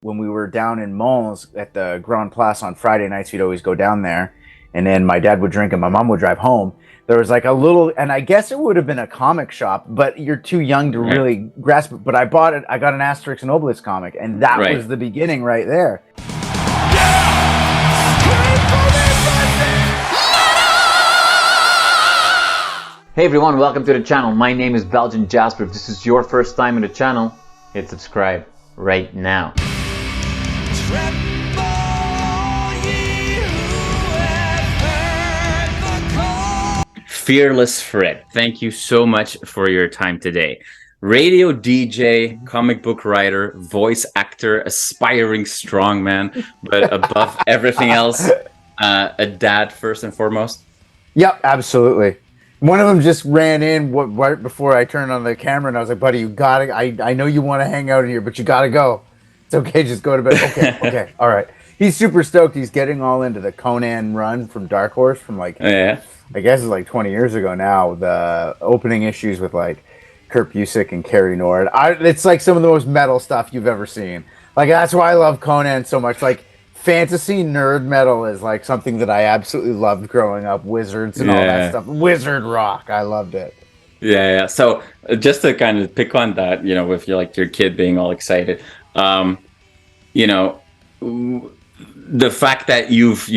when we were down in Mons at the Grand Place on Friday nights. We'd always go down there, and then my dad would drink and my mom would drive home. There was like a little, and I guess it would have been a comic shop, but you're too young to Right. really grasp it. But I bought it. I got an Asterix and Obelix comic, and that Right. was the beginning right there. Hey everyone, welcome to the channel. My name is Belgian Jasper. If this is your first time in the channel, hit subscribe right now. Fearless Fred, thank you so much for your time today. Radio DJ, comic book writer, voice actor, aspiring strongman, but above everything else, a dad first and foremost. Yep, absolutely. One of them just ran in right before I turned on the camera, and I was like, "Buddy, you gotta. I know you want to hang out in here, but you gotta go. It's okay, just go to bed." Okay, all right. He's super stoked. He's getting all into the Conan run from Dark Horse from Yeah. I guess it's like 20 years ago now. The opening issues with like Kurt Busiek and Carrie Nord. It's like some of the most metal stuff you've ever seen. Like that's why I love Conan so much. Like fantasy nerd metal is like something that I absolutely loved growing up. Wizards and all that stuff. Wizard rock. I loved it. Yeah. So just to kind of pick on that, with your kid being all excited, the fact that you've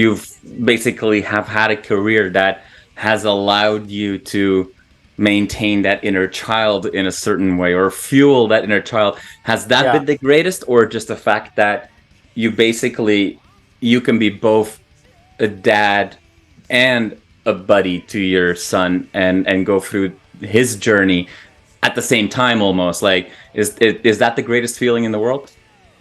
basically have had a career that has allowed you to maintain that inner child in a certain way or fuel that inner child, has that been the greatest, or just the fact that you can be both a dad and a buddy to your son and go through his journey at the same time almost? Like, is that the greatest feeling in the world?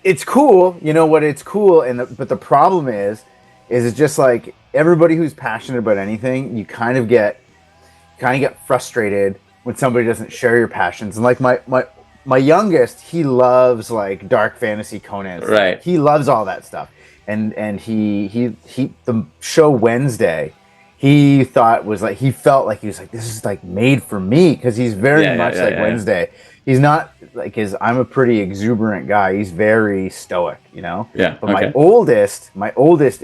It's cool, you know what? It's cool, but the problem is it's just like everybody who's passionate about anything, you kind of get frustrated when somebody doesn't share your passions. And like my youngest, he loves like dark fantasy Conan stuff. Right. He loves all that stuff, and he the show Wednesday, he felt like he was like, this is like made for me, because he's very much like Wednesday. He's not like I'm a pretty exuberant guy. He's very stoic, Yeah. But my oldest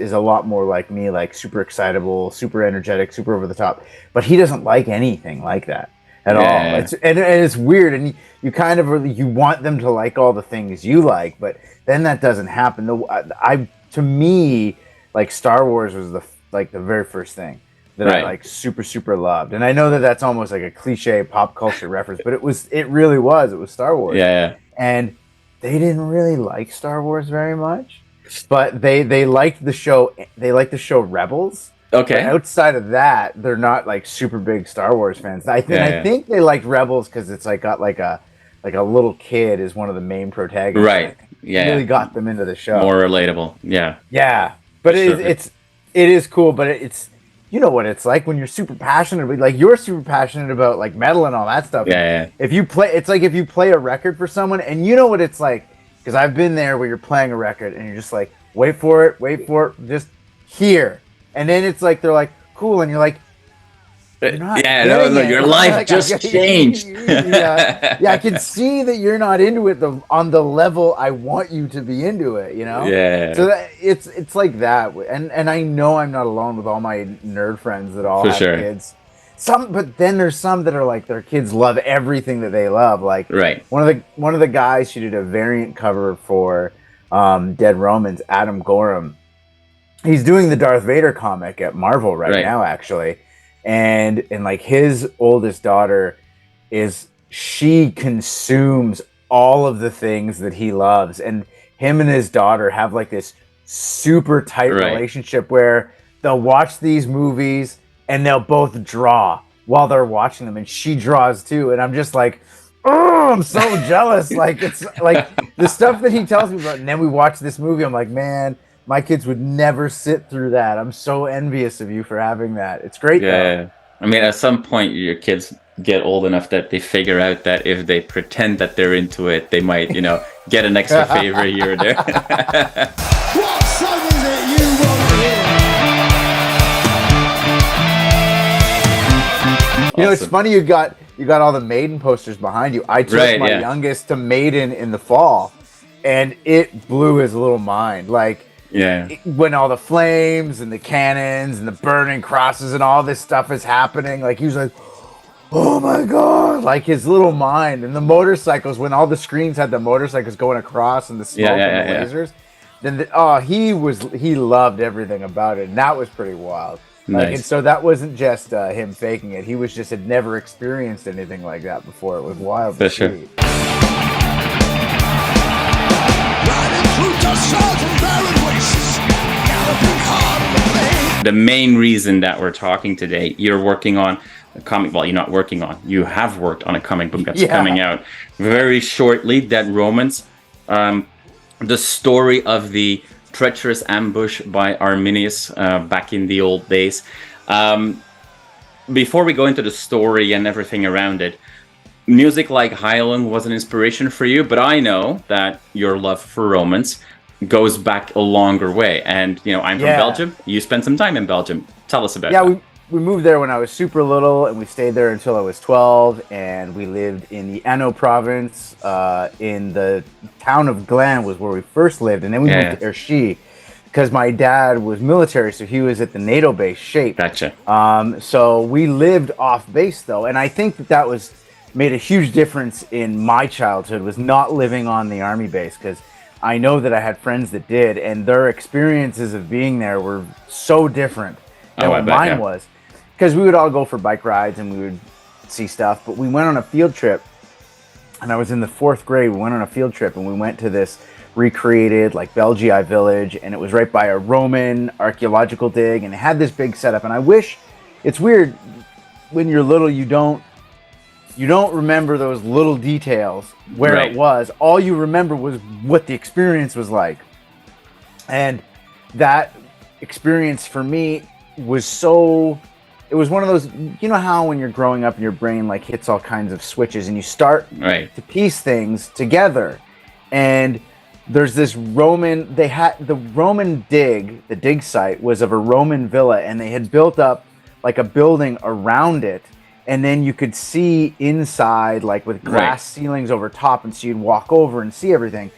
is a lot more like me, like super excitable, super energetic, super over the top. But he doesn't like anything like that at all. And it's weird. And you kind of you want them to like all the things you like, but then that doesn't happen. To me, like Star Wars was the very first thing that I like super loved. And I know that that's almost like a cliche pop culture reference, but it really was Star Wars. Yeah. And they didn't really like Star Wars very much, but they liked the show. They liked the show Rebels. Okay. But outside of that, they're not like super big Star Wars fans. I think they liked Rebels because it's like got like a little kid is one of the main protagonists. Right. Yeah. Really got them into the show. More relatable. Yeah. Yeah. But it is cool, but it's, you know what it's like when you're super passionate, like you're super passionate about like metal and all that stuff. Yeah. If you play a record for someone, and you know what it's like, because I've been there where you're playing a record and you're just like, wait for it, just here. And then it's like, they're like, cool. And you're like, your life just changed. I can see that you're not into it on the level I want you to be into it, Yeah. So it's like that, and I know I'm not alone with all my nerd friends that all have kids. But then there's some that are like their kids love everything that they love. Like one of the guys, she did a variant cover for Dead Romans, Adam Gorham. He's doing the Darth Vader comic at Marvel right now, actually. And like his oldest daughter she consumes all of the things that he loves, and him and his daughter have like this super tight relationship where they'll watch these movies and they'll both draw while they're watching them, and she draws too, and I'm just like, oh, I'm so jealous. Like it's like the stuff that he tells me about, and then we watch this movie, I'm like, man, my kids would never sit through that. I'm so envious of you for having that. It's great, though. I mean, at some point, your kids get old enough that they figure out that if they pretend that they're into it, they might, get an extra favor here or there. What song is it you want to hear? It's funny you got all the Maiden posters behind you. I took my youngest to Maiden in the fall. and it blew his little mind. Like, when all the flames and the cannons and the burning crosses and all this stuff is happening, like he was like, oh my god, like his little mind. And the motorcycles, when all the screens had the motorcycles going across and the smoke and the lasers, then he loved everything about it, and that was pretty wild. Like, and so that wasn't just him faking it. He was just had never experienced anything like that before. It was wild. For sure. The main reason that we're talking today, you're working on a comic. Well, you're not working on. You have worked on a comic book that's coming out very shortly. Dead Romans, the story of the treacherous ambush by Arminius back in the old days. Before we go into the story and everything around it, music like Highland was an inspiration for you, but I know that your love for Romans goes back a longer way. And, you know, I'm from Belgium. You spent some time in Belgium. Tell us about that. We moved there when I was super little, and we stayed there until I was 12, and we lived in the Anneau province. In the town of Gland was where we first lived, and then we moved to Erchy because my dad was military, so he was at the NATO base, Shape. Gotcha. So we lived off base, though, and I think that was made a huge difference in my childhood, was not living on the army base, because I know that I had friends that did, and their experiences of being there were so different than what mine was. Because we would all go for bike rides and we would see stuff, but we went on a field trip, and I was in the 4th grade. We went on a field trip, and we went to this recreated like Belgii village, and it was right by a Roman archaeological dig, and it had this big setup. And I wish, it's weird, when you're little, you don't remember those little details where it was. All you remember was what the experience was like. And that experience for me was so, it was one of those, you know how when you're growing up and your brain like hits all kinds of switches and you start to piece things together. And there's this Roman, they had the Roman dig, the dig site was of a Roman villa, and they had built up like a building around it. And then you could see inside, like with glass ceilings over top, and so you'd walk over and see everything.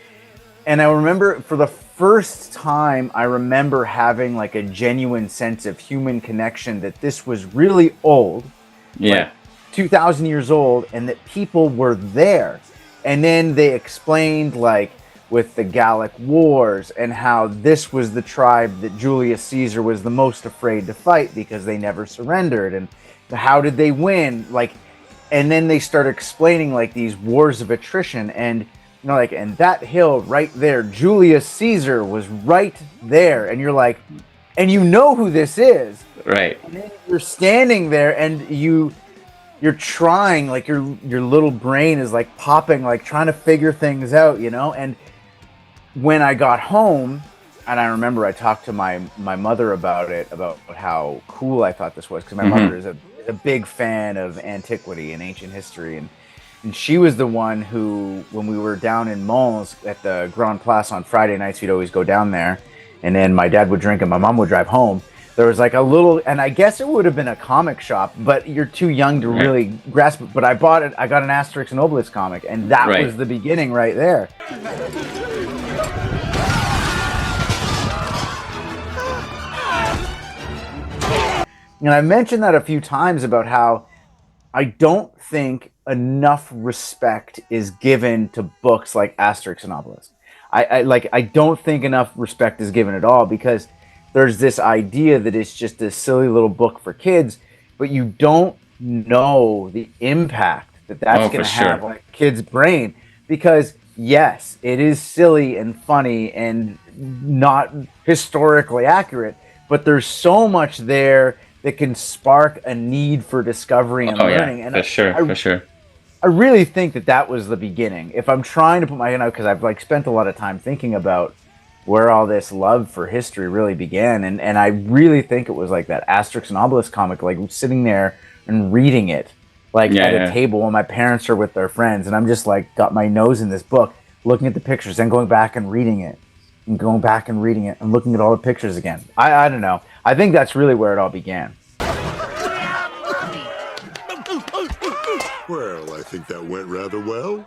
And I remember for the first time, I remember having like a genuine sense of human connection, that this was really old, like 2,000 years old, and that people were there. And then they explained like with the Gallic Wars and how this was the tribe that Julius Caesar was the most afraid to fight because they never surrendered. And how did they win? Like, and then they start explaining like these wars of attrition, and you know, like, and that hill right there, Julius Caesar was right there, and you're like, and you know who this is, right? And then you're standing there, and you're trying, like your little brain is like popping, like trying to figure things out, you know. And when I got home, and I remember I talked to my mother about it, about how cool I thought this was, because my mother is a big fan of antiquity and ancient history, and she was the one who, when we were down in Mons at the Grand Place on Friday nights, we'd always go down there, and then my dad would drink and my mom would drive home. There was like a little, and I guess it would have been a comic shop, but you're too young to really grasp it. But I got an Asterix and Obelix comic, and that was the beginning right there. And I mentioned that a few times about how I don't think enough respect is given to books like Asterix and Obelix. I don't think enough respect is given at all, because there's this idea that it's just this silly little book for kids, but you don't know the impact that's going to have on a kid's brain. Because yes, it is silly and funny and not historically accurate, but there's so much there that can spark a need for discovery and learning. Yeah, and for sure. I really think that was the beginning. If I'm trying to put my hand out, because I've like spent a lot of time thinking about where all this love for history really began, and I really think it was like that Asterix and Obelix comic, like sitting there and reading it, like at a table when my parents are with their friends, and I'm just like got my nose in this book, looking at the pictures, and going back and reading it, and going back and reading it, and looking at all the pictures again. I don't know. I think that's really where it all began. Well, I think that went rather well.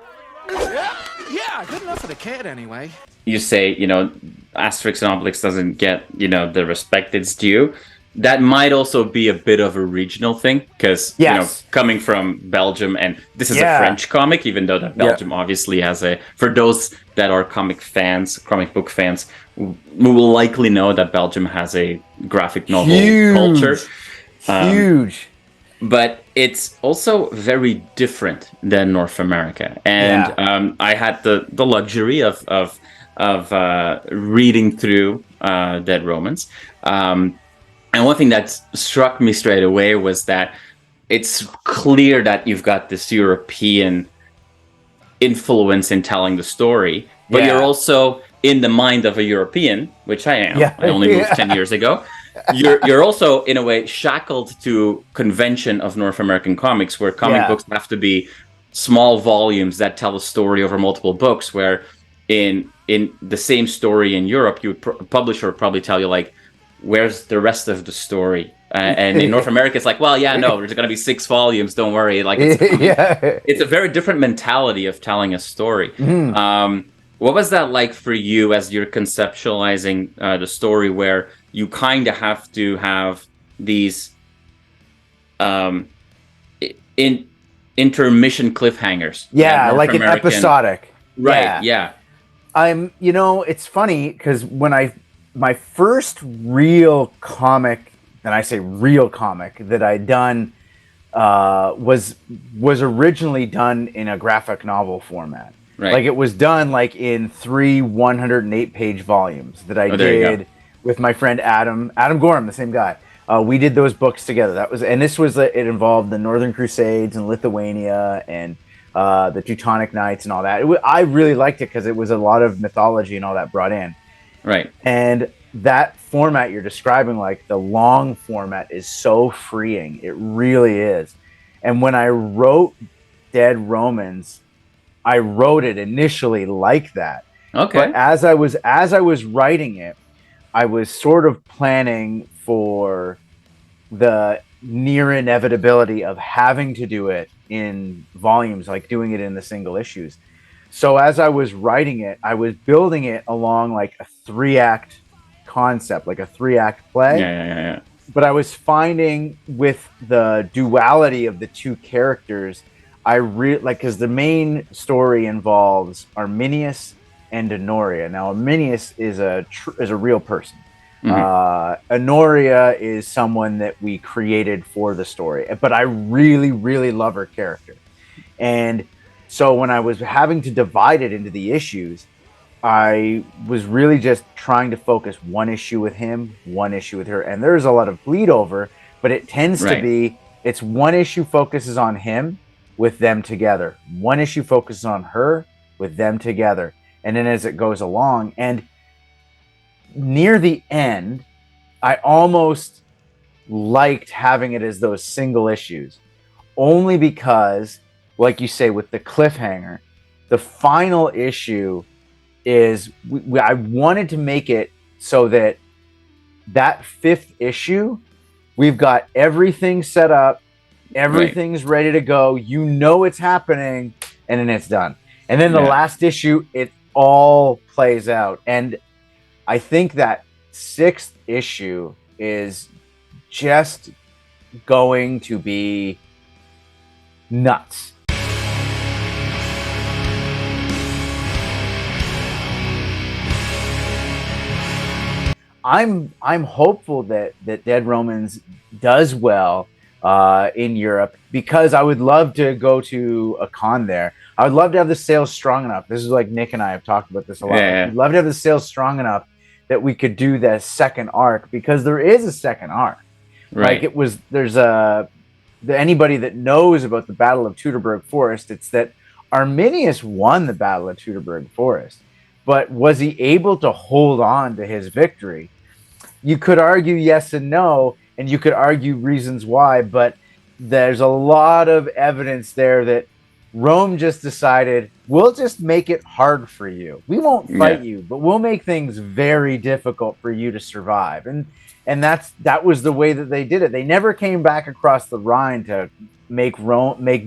Yeah, Yeah, good enough for the kid anyway. You say, Asterix and Obelix doesn't get, the respect it's due. That might also be a bit of a regional thing because, coming from Belgium, and this is a French comic, even though that Belgium obviously has for those that are comic book fans, we will likely know that Belgium has a graphic novel culture. Huge. But it's also very different than North America. And I had the luxury of reading through Dead Romans. And one thing that struck me straight away was that it's clear that you've got this European influence in telling the story, but you're also in the mind of a European, which I am. I only moved 10 years ago. You're also, in a way, shackled to convention of North American comics, where comic books have to be small volumes that tell a story over multiple books, where in the same story in Europe, publisher would probably tell you, like, where's the rest of the story? And in North America, it's like, well, no, there's going to be 6 volumes. Don't worry. Like, it's a very different mentality of telling a story. What was that like for you as you're conceptualizing the story, where you kind of have to have these intermission cliffhangers? Like an episodic. Right. Yeah. It's funny because when my first real comic, and I say real comic, that I'd done was originally done in a graphic novel format. Right. Like, it was done like in 3 108-page volumes that I did with my friend Adam Gorham, the same guy. We did those books together. It involved the Northern Crusades and Lithuania and the Teutonic Knights and all that. I really liked it because it was a lot of mythology and all that brought in. Right. And that format you're describing, like the long format, is so freeing. It really is. And when I wrote Dead Romans, I wrote it initially like that. Okay. But as I was writing it, I was sort of planning for the near inevitability of having to do it in volumes, like doing it in the single issues. So as I was writing it, I was building it along like a 3-act concept, like a 3-act play. Yeah. But I was finding with the duality of the two characters, because the main story involves Arminius and Honoria. Now, Arminius is a real person. Honoria is someone that we created for the story, but I really, really love her character. And so when I was having to divide it into the issues, I was really just trying to focus one issue with him, one issue with her. And there's a lot of bleed over, but it tends to be, it's one issue focuses on him with them together. One issue focuses on her with them together. And then as it goes along, and near the end, I almost liked having it as those single issues, only because, like you say, with the cliffhanger, the final issue is I wanted to make it so that 5th issue, we've got everything set up, everything's ready to go, it's happening, and then it's done. And then the last issue, it all plays out. And I think that 6th issue is just going to be nuts. I'm hopeful that Dead Romans does well in Europe, because I would love to go to a con there. I would love to have the sales strong enough. This is like Nick and I have talked about this a lot. I'd love to have the sales strong enough that we could do the second arc, because there is a second arc. Right. Like anybody that knows about the Battle of Teutoburg Forest, it's that Arminius won the Battle of Teutoburg Forest, but was he able to hold on to his victory? You could argue yes and no, and you could argue reasons why, but there's a lot of evidence there that Rome just decided, we'll just make it hard for you. We won't fight you, but we'll make things very difficult for you to survive. And that was the way that they did it. They never came back across the Rhine to make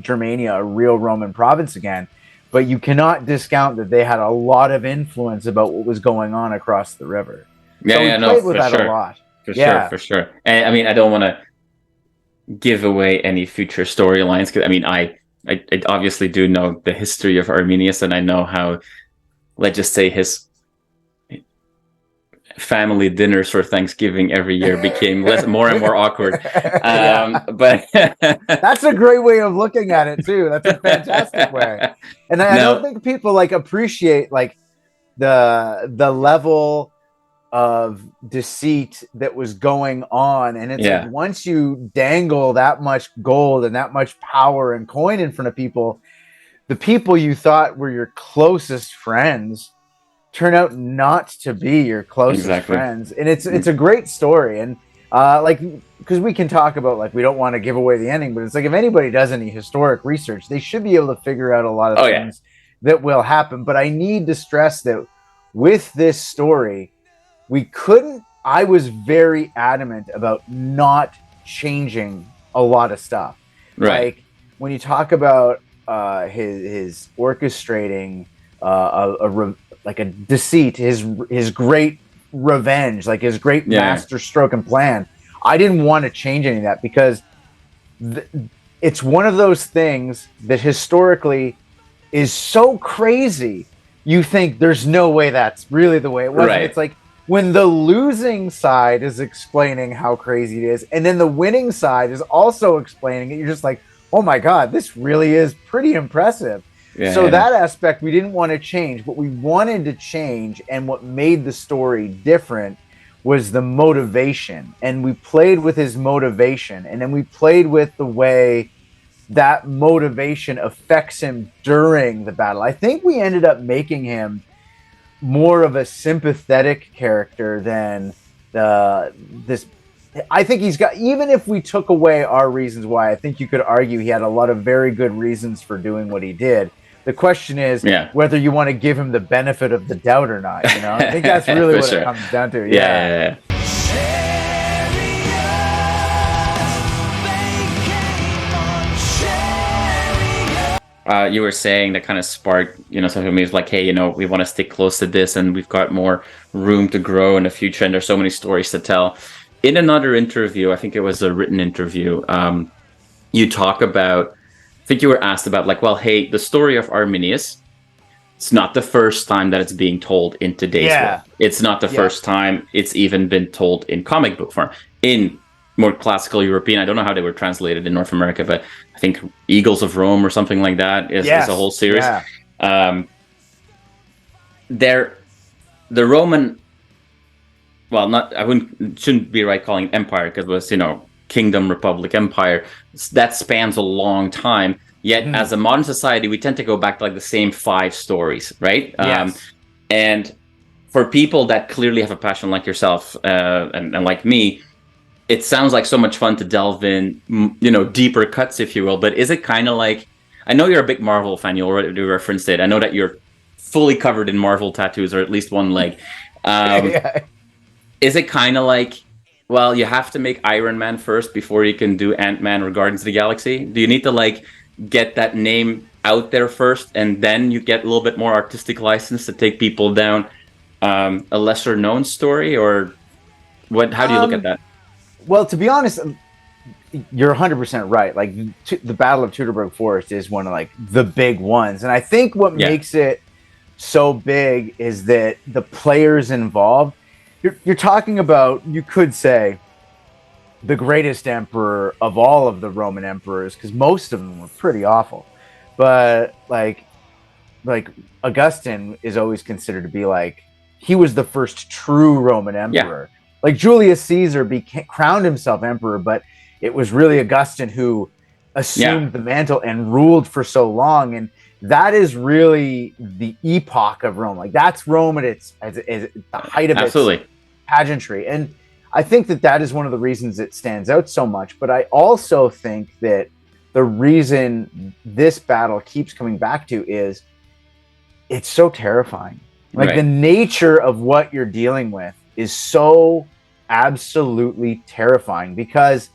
Germania a real Roman province again, but you cannot discount that they had a lot of influence about what was going on across the river. Yeah, so we played with that a lot. For sure. And I mean, I don't want to give away any future storylines, because I mean, I obviously do know the history of Arminius, and I know how, let's just say, his family dinners for Thanksgiving every year became more and more awkward. But that's a great way of looking at it too. That's a fantastic way. And I don't think people like appreciate like the level of deceit that was going on. And it's like, once you dangle that much gold and that much power and coin in front of people, the people you thought were your closest friends turn out not to be your closest friends. And it's a great story. And like, because we can talk about, like, we don't want to give away the ending, but it's like, if anybody does any historic research, they should be able to figure out a lot of things that will happen. But I need to stress that with this story, I was very adamant about not changing a lot of stuff. Like when you talk about his orchestrating like a deceit, his great revenge, like his great master stroke and plan, I didn't want to change any of that, because it's one of those things that historically is so crazy. You think there's no way that's really the way it was. It's like, when the losing side is explaining how crazy it is, and then the winning side is also explaining it, you're just like, oh my God, this really is pretty impressive. That aspect we didn't want to change. What we wanted to change, and what made the story different, was the motivation. And we played with his motivation, and then we played with the way that motivation affects him during the battle. I think we ended up making him more of a sympathetic character than this. I think he's got, even if we took away our reasons why, I think you could argue he had a lot of very good reasons for doing what he did. The question is whether you want to give him the benefit of the doubt or not. You know, I think that's really what it comes down to. You were saying that kind of sparked, something was like, hey, we want to stick close to this, and we've got more room to grow in the future, and there's so many stories to tell. In another interview, I think it was a written interview, you talk about, I think you were asked about, like, well, hey, the story of Arminius, it's not the first time that it's being told in today's world. It's not the first time it's even been told in comic book form. In more classical European, I don't know how they were translated in North America, but I think Eagles of Rome or something like that is a whole series. The Roman, well, shouldn't be right calling it empire, because it was, kingdom, republic, empire. That spans a long time. Yet as a modern society, we tend to go back to like the same 5 stories, right? And for people that clearly have a passion like yourself and like me, it sounds like so much fun to delve in, deeper cuts, if you will. But is it kind of like, I know you're a big Marvel fan, you already referenced it. I know that you're fully covered in Marvel tattoos, or at least one leg. Is it kind of like, well, you have to make Iron Man first before you can do Ant-Man or Guardians of the Galaxy? Do you need to like get that name out there first, and then you get a little bit more artistic license to take people down a lesser known story? Or what? How do you look at that? Well, to be honest, you're 100% right. Like, the Battle of Teutoburg Forest is one of like the big ones, and I think what makes it so big is that the players involved. You're talking about, you could say, the greatest emperor of all of the Roman emperors, because most of them were pretty awful. But like Augustine is always considered to be like, he was the first true Roman emperor. Like Julius Caesar crowned himself emperor, but it was really Augustine who assumed the mantle and ruled for so long. And that is really the epoch of Rome. Like, that's Rome at the height of its pageantry. And I think that is one of the reasons it stands out so much. But I also think that the reason this battle keeps coming back to is it's so terrifying. Like, the nature of what you're dealing with is so absolutely terrifying, because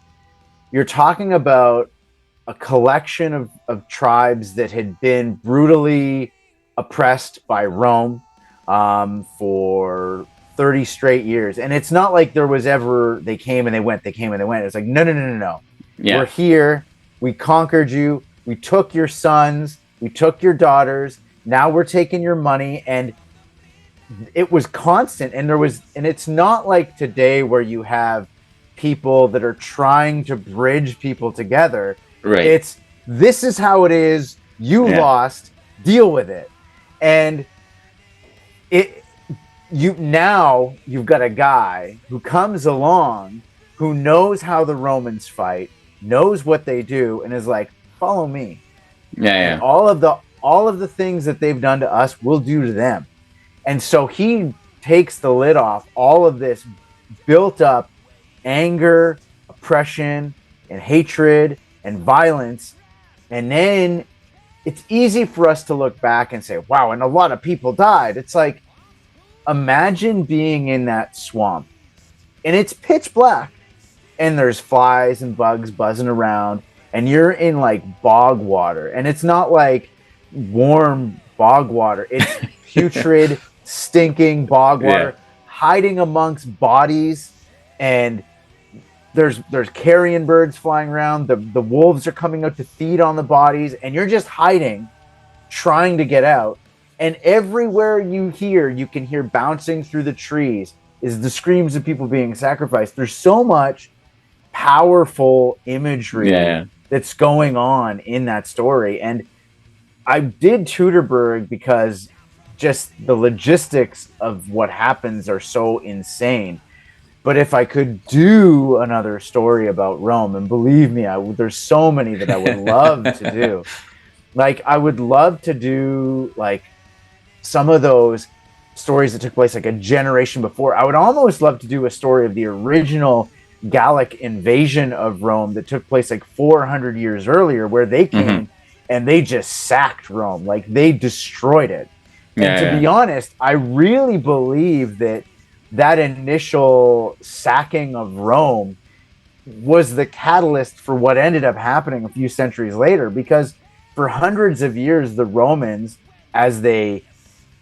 you're talking about a collection of tribes that had been brutally oppressed by Rome for 30 straight years. And it's not like there was ever, they came and they went. It's like, no. Yeah. We're here. We conquered you. We took your sons. We took your daughters. Now we're taking your money. And it was constant. And it's not like today where you have people that are trying to bridge people together. Right. This is how it is. You lost. Deal with it. And you've got a guy who comes along who knows how the Romans fight, knows what they do, and is like, follow me. Yeah. And all of the things that they've done to us, we'll do to them. And so he takes the lid off all of this built up anger, oppression, and hatred and violence. And then it's easy for us to look back and say, wow, and a lot of people died. It's like, imagine being in that swamp and it's pitch black and there's flies and bugs buzzing around and you're in like bog water, and it's not like warm bog water. It's putrid, stinking bog water, hiding amongst bodies, and there's carrion birds flying around. The wolves are coming out to feed on the bodies, and you're just hiding, trying to get out. And everywhere you can hear bouncing through the trees is the screams of people being sacrificed. There's so much powerful imagery that's going on in that story. And I did Teutoburg because just the logistics of what happens are so insane. But if I could do another story about Rome, and believe me, there's so many that I would love to do. Like, I would love to do like some of those stories that took place like a generation before. I would almost love to do a story of the original Gallic invasion of Rome that took place like 400 years earlier, where they came and they just sacked Rome. Like, they destroyed it. And to be honest, I really believe that initial sacking of Rome was the catalyst for what ended up happening a few centuries later, because for hundreds of years, the Romans, as they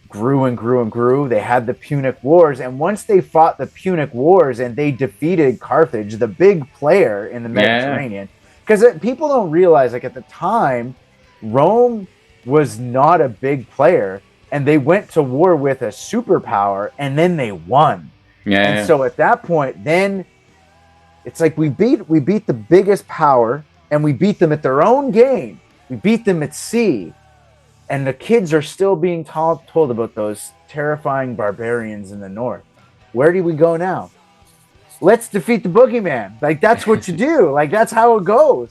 grew and grew and grew, they had the Punic Wars. And once they fought the Punic Wars and they defeated Carthage, the big player in the Mediterranean, because people don't realize, like, at the time, Rome was not a big player. And they went to war with a superpower, and then they won. So at that point, then it's like we beat the biggest power, and we beat them at their own game. We beat them at sea, and the kids are still being told about those terrifying barbarians in the north. Where do we go now? Let's defeat the boogeyman. Like, that's what you do. Like, that's how it goes.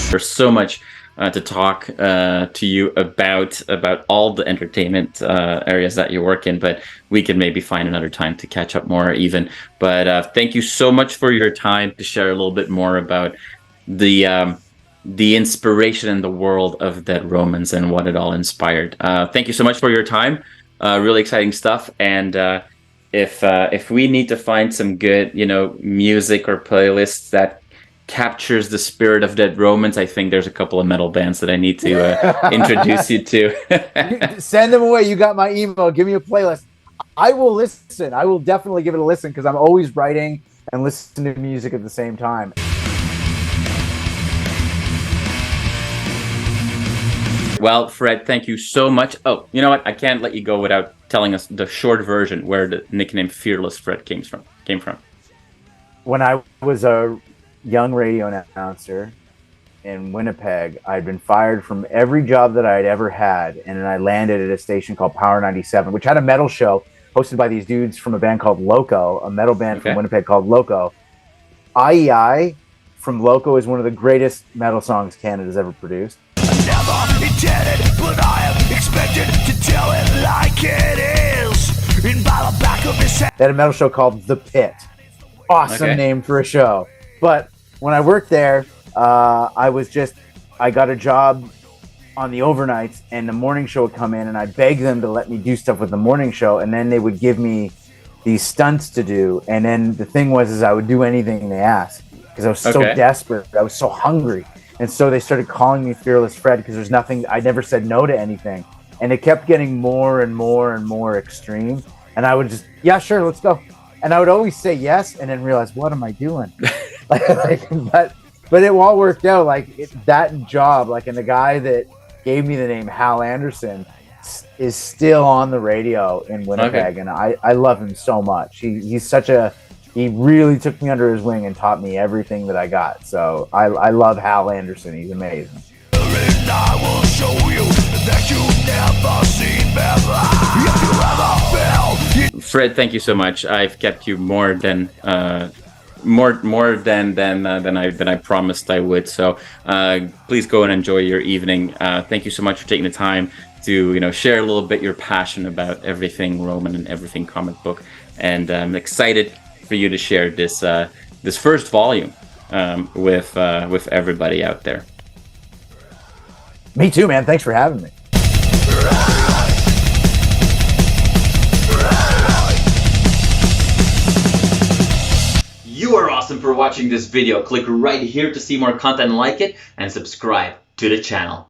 There's so much to talk to you about all the entertainment areas that you work in, but we could maybe find another time to catch up more even. But thank you so much for your time to share a little bit more about the inspiration in the world of Dead Romans and what it all inspired. Thank you so much for your time. Really exciting stuff. And if we need to find some good, music or playlists that captures the spirit of Dead Romans, I think there's a couple of metal bands that I need to introduce you to. Send them away. You got my email. Give me a playlist. I will listen. I will definitely give it a listen, because I'm always writing and listening to music at the same time. Well, Fred, thank you so much. Oh, you know what? I can't let you go without telling us the short version where the nickname Fearless Fred came from. When I was a young radio announcer in Winnipeg, I'd been fired from every job that I'd ever had, and then I landed at a station called Power 97, which had a metal show hosted by these dudes from a band called Loco, a metal band from Winnipeg called Loco. IEI from Loco is one of the greatest metal songs Canada's ever produced. Never intended, but I am expected to tell it like it is. In by the back of his head. They had a metal show called The Pit. Awesome name for a show. But when I worked there, I got a job on the overnights, and the morning show would come in, and I begged them to let me do stuff with the morning show, and then they would give me these stunts to do. And then the thing was I would do anything they asked because I was so desperate. I was so hungry. And so they started calling me Fearless Fred because there's nothing, I never said no to anything. And it kept getting more and more and more extreme. And I would just, yeah, sure, let's go. And I would always say yes and then realize, what am I doing? But it all worked out. Like that job, like, and the guy that gave me the name Hal Anderson is still on the radio in Winnipeg. And I love him so much. He really took me under his wing and taught me everything that I got. So I love Hal Anderson. He's amazing. I will show you that you've never seen Fred, thank you so much. I've kept you more than I promised I would. So please go and enjoy your evening. Thank you so much for taking the time to share a little bit your passion about everything Roman and everything comic book. And I'm excited for you to share this this first volume with everybody out there. Me too, man. Thanks for having me. You are awesome for watching this video. Click right here to see more content like it and subscribe to the channel.